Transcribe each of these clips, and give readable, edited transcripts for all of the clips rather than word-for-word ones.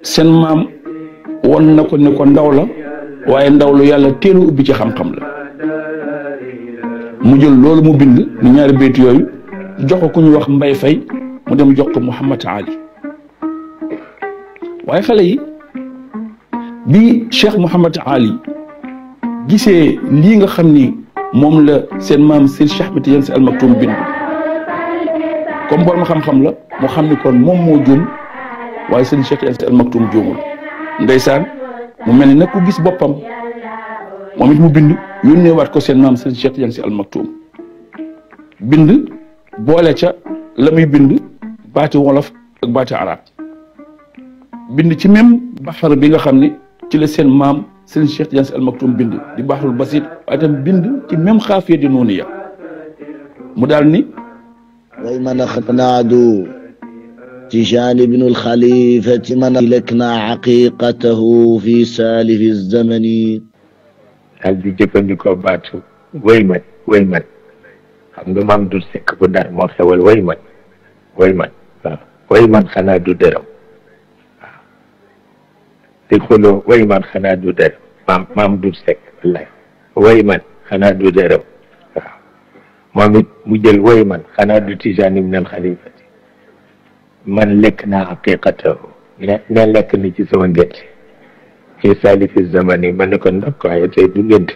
seen maam won na ko ne ko ndaw la waaye ndaw lu yàlla teelu ubbi ci xam-xam la mu jël loolu mu bind ni ñaari bayt yooyu jox ko ku ñu wax Mbay Fay mu dem jox ko Mouhamad Ali waaye xale yi bi Cheikh Mouhamad Ali gisee lii nga xam ni moom la seen maam Seydi Cheikh Ahmed Tidiane Sy Al Maktoum bind comme borom xam-xam la mu xam ni kon moom moo juum waaye Seydi Cheikh Tidiane Sy Al Maktoum juumul ndeysaan mu mel ni nag ku gis boppam moom it mu bind yónnee waat ko seen maam Seydi Cheikh Tidiane Sy Al Maktoum bind boole ca la muy bind baati wolof ak baati arab bind ci même baxar bi nga xam ni ci la seen maam Seydi Cheikh Tidiane Sy Al Maktoum bind di baxarul basit waaye tam bind ci même xaafiya di nuuniya mu daal ni way man axnaadu تيجان ابن الخليفة من لكنا عقيقته في سالف الزمن هل دي جفندكو باتو ويمن xam nga maam du sekk bu dar moo xewal wayman waaw wayman xanaa du dërëm waaw te xuloo wayman xanaa du dërëm maam du sekk wallaay wayman xanaa du dërëm waaw moom it mu jël wayman xanaa du Tijaan ibn al Xalifa man lekk naa haqiqatahu ne lekk ni ci sama ngénte fi salifi zamani man ne ko ndokk waaye tey du ngénte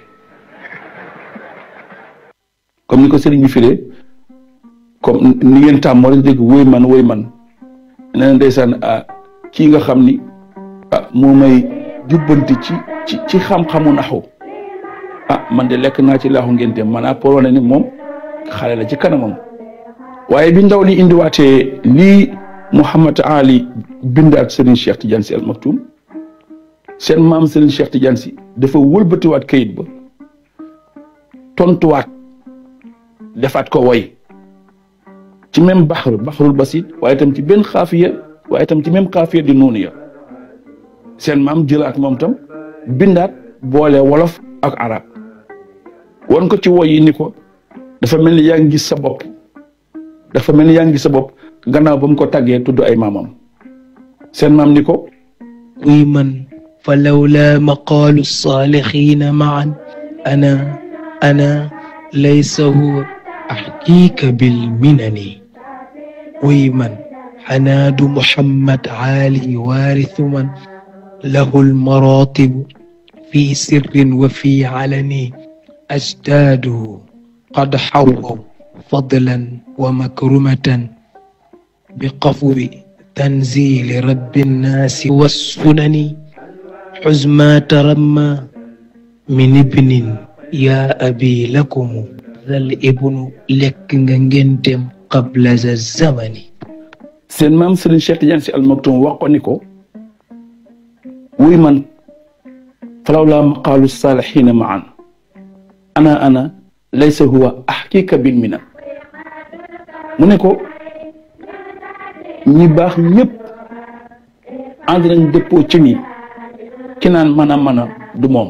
comme ni ko sëriñ bi firee comme ni ngeen tàmm moo rek dégg woy man nee na ndeysaan kii nga xam ni moo may jubbanti ci xam-xamu naxu man de lekk naa ci laaxu ngénte maanaam pour wane ni moom xale la ci kanamam waaye bi ndaw li indiwaatee lii Mouhamad Ali bindaat Serigne Cheikh Tidiane Sy Al Maktoum seen maam Serigne Cheikh Tidiane Sy dafa wëlbatiwaat kayit ba tontuwaat defaat ko woy ci même baxarul basit waaye itam ci benn xaafiya waaye itam ci même xaafiya di nuuniya seen maam jëlaat moom tam bindaat boole wolof ak arab won ko ci woy yi ni ko dafa mel ni yaa ngi gis sa bopp gannaaw ba mu ko tàggee tudd ay maamam seen maam ni ko uy man fa lawla maqaalu saalixiina maan ana laysa huwa axkiika bilminani uy man xanaadu Muhammad Ali waarithu man lahu almaratibu fi sirrin wa fi alani ajdaadu qad xawaw fadlan wa makrumatan بقفو تنزيل رب الناس والسنن حزما ترمى من ابن يا أبي لكم ذا الابن لك نجنتم قبل ذا الزمن seen maam Serigne Cheikh Tidiane Sy Al Maktoum wax ko ni ko wuy man falawlaa maqaalu saalihiina maan ana laysa huwa axkiika bil minan mu ne ko ñi baax ñëpp ànd nañ dëppoo ci ni ki naan mën a du moom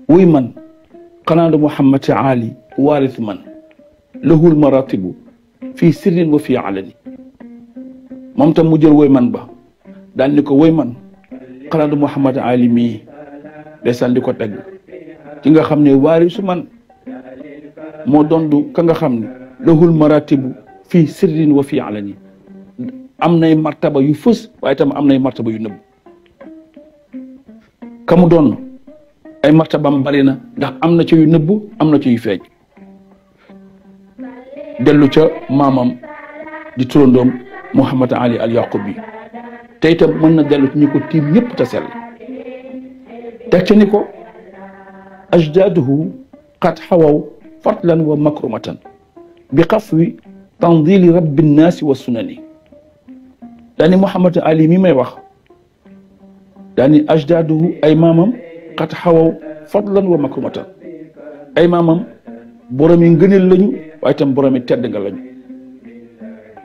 wuy man xanaa du Mouhamad Ali waaris man lahul maratibu fii sirrin wa fii alani moom tam mu jël woy man ba daal ni ko woy man xanaa du Mouhamad Ali mii desal di ko tagg ki nga xam ne waarisu man moo doon du ka nga xam ne lahul maratibu fii sirrin wa fii alani am nay martaba yu fës waaye tam am nay martaba yu nëbb ka mu doon ay martabam bari na ndax am na ci yu nëbb am na ci yu feeñ dellu ca maamam di turandoom Mouhamad Ali Al Yaqubi te itam mën na dellu ci ñi ko tiim ñëpp te sell teg ca ni ko ajdaaduhu qad xawaw fatlan wa makrumatan bi xafwi tandili rabbi nnaasi wa sunani daani Mouhamad Ali mi may wax daani ajdaaduhu ay maamam qad xawaw fadlan wa makrumatan ay maamam boromi ngëneel lañu waaye tam boromi tedd nga lañu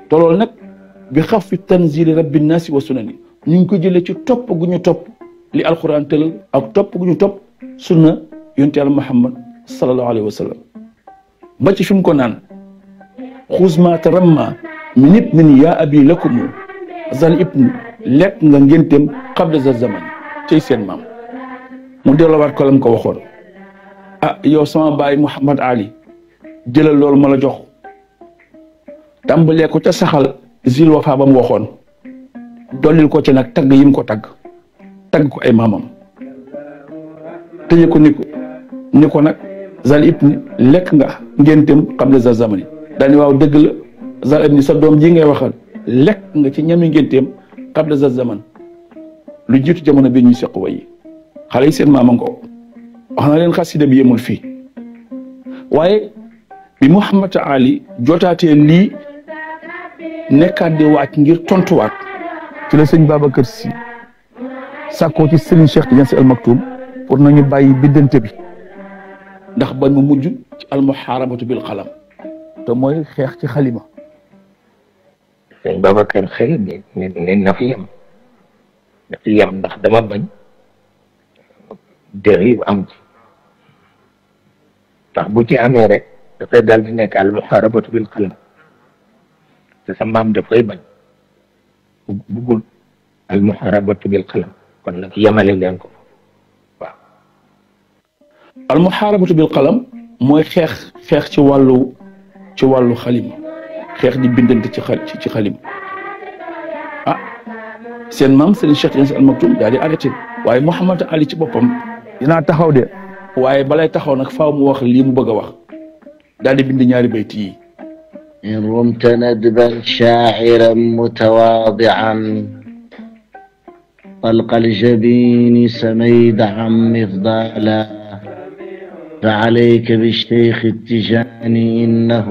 te loolu nag bi xaf fi tanzili rabbi nnaasi wa sunani ñu ngi ko jëlee ci topp gu ñu topp li alquran tëral ak topp gu ñu topp sunna yonent Yàlla Muhammad sallallahu alayhi wa sallam ba ci fi mu ko naan xuz ma taramma min ibnin yaa abi lakumu zal ibni lekk nga ngénteem qabla za zaman cay seen maam mu delloowaat ko lam ko waxoon yow sama baay Mouhamad Ali jëlal loolu ma la jox tàmbalee ko ca saxal zil wafa ba mu waxoon dollil ko ci nag tagg yim ko tagg ko ay maamam tëje ko ni ko nag zal ibni lekk nga ngénteem qabla za zamani daani waaw dëgg la zal ibni sa doom ji ngay waxal lekk nga ci ñami ngénteem qabla za zaman lu jiitu jamono bi ñuy seq way xale yi seen maama ngo wax na leen xasida bi yemul fii waaye bi Mouhamad Ali jotaatee lii nekkaat di wàcc ngir tontuwaat ci la sëñ Babacar Sy sàkkoo ci Serigne Cheikh Tidiane Sy Al Maktoum pour nañu bàyyi biddante bi ndax ba mu mujj ci almuharabatu bil qalam te mooy xeex ci xalima. sëñ Babacar xëy ne na fi yem ndax dama bañ dérive am ci ndax bu ci amee rek dafay daal di nekk almuharabatu bil qalam te sa maam daf koy bañ buggul almuharabatu bil qalam kon nag yemale leen ko waaw. almuharabatu bil qalam mooy xeex ci wàllu xalima xeex di bindante ci xalima seen maam Serigne Cheikh Tidiane Sy Al Maktoum daal di arrêté waaye Mouhamad Ali ci boppam dinaa taxaw de waaye balay taxaw nag faaw mu wax lii mu bëgg a wax daal di bind ñaari bayt yi in rumta nadban shaa'iran mutawaadi'an طلق الجبين سميد عم مفضالا فعليك بالشيخ التجاني إنه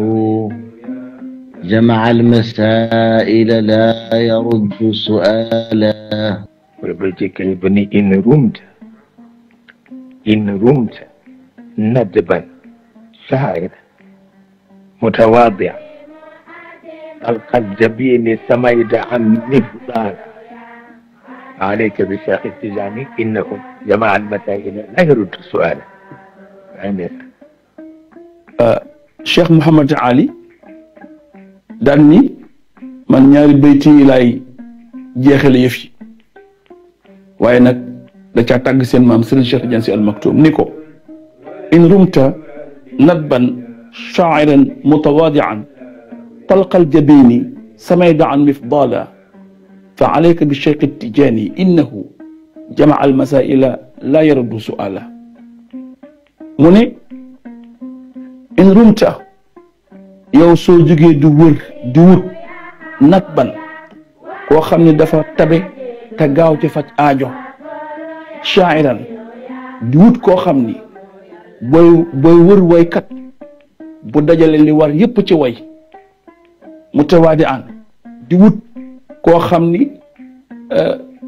جمع المسائل لا يرد سؤالا وبيتك ابني إن رمت ندبا شاعر متواضع طلق الجبين سميد عن مفضال عليك بشيخ التجاني إنه جمع المسائل لا يرد سؤالا Cheikh Mouhamad Ali daan ni man ñaari bayti yi laay jeexale yëf yi waaye nag da caa tàgg seen maam Serigne Cheikh Tidiane Sy Al Maktoum ni ko in rumta nadban shaa'iran mutawaadi'an talqa aljabini samayda an mifdala fa alayka bi Cheikh Tidiane innahu jama'a almasaila la yaruddu su'ala mu ne in rumta yow soo jógee di wër di wut nat ban koo xam ne dafa tabe te gaaw ci faj aajo shaa'iran di wut koo xam ni booy wër waykat bu dajale li war yépp ci way mutawaadi'an di wut koo xam ni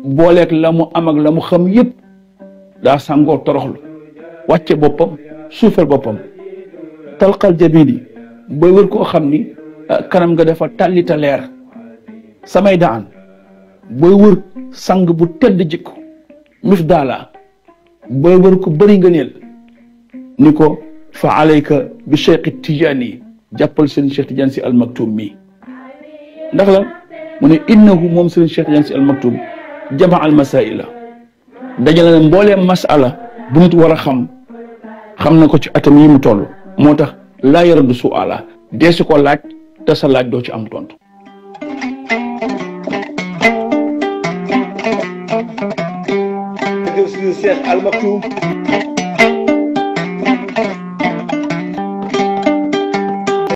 booleeg la mu am ak la mu xam yépp daa sangoo toroxlu wàcce boppam suufel boppam talqal jabini booy wër koo xam ni kanam nga dafa tàllita leer samay daan booy wër sang bu tedd jikko mif daala booy wër ko bëri ngëneel ni ko fa alayka bi Cheikh Tidiane jàppal Serigne Cheikh Tidiane Sy Al Maktoum mi ndax la mu ne innahu moom Serigne Cheikh Tidiane Sy Al Maktoum jamaa al masaila dajale na mbooleem masala bu nit war a xam na ko ci atam yi mu toll moo tax laa yaradu su'ala deesu ko laaj te sa laaj doo ci am tontu. Cheikh Al Maktoum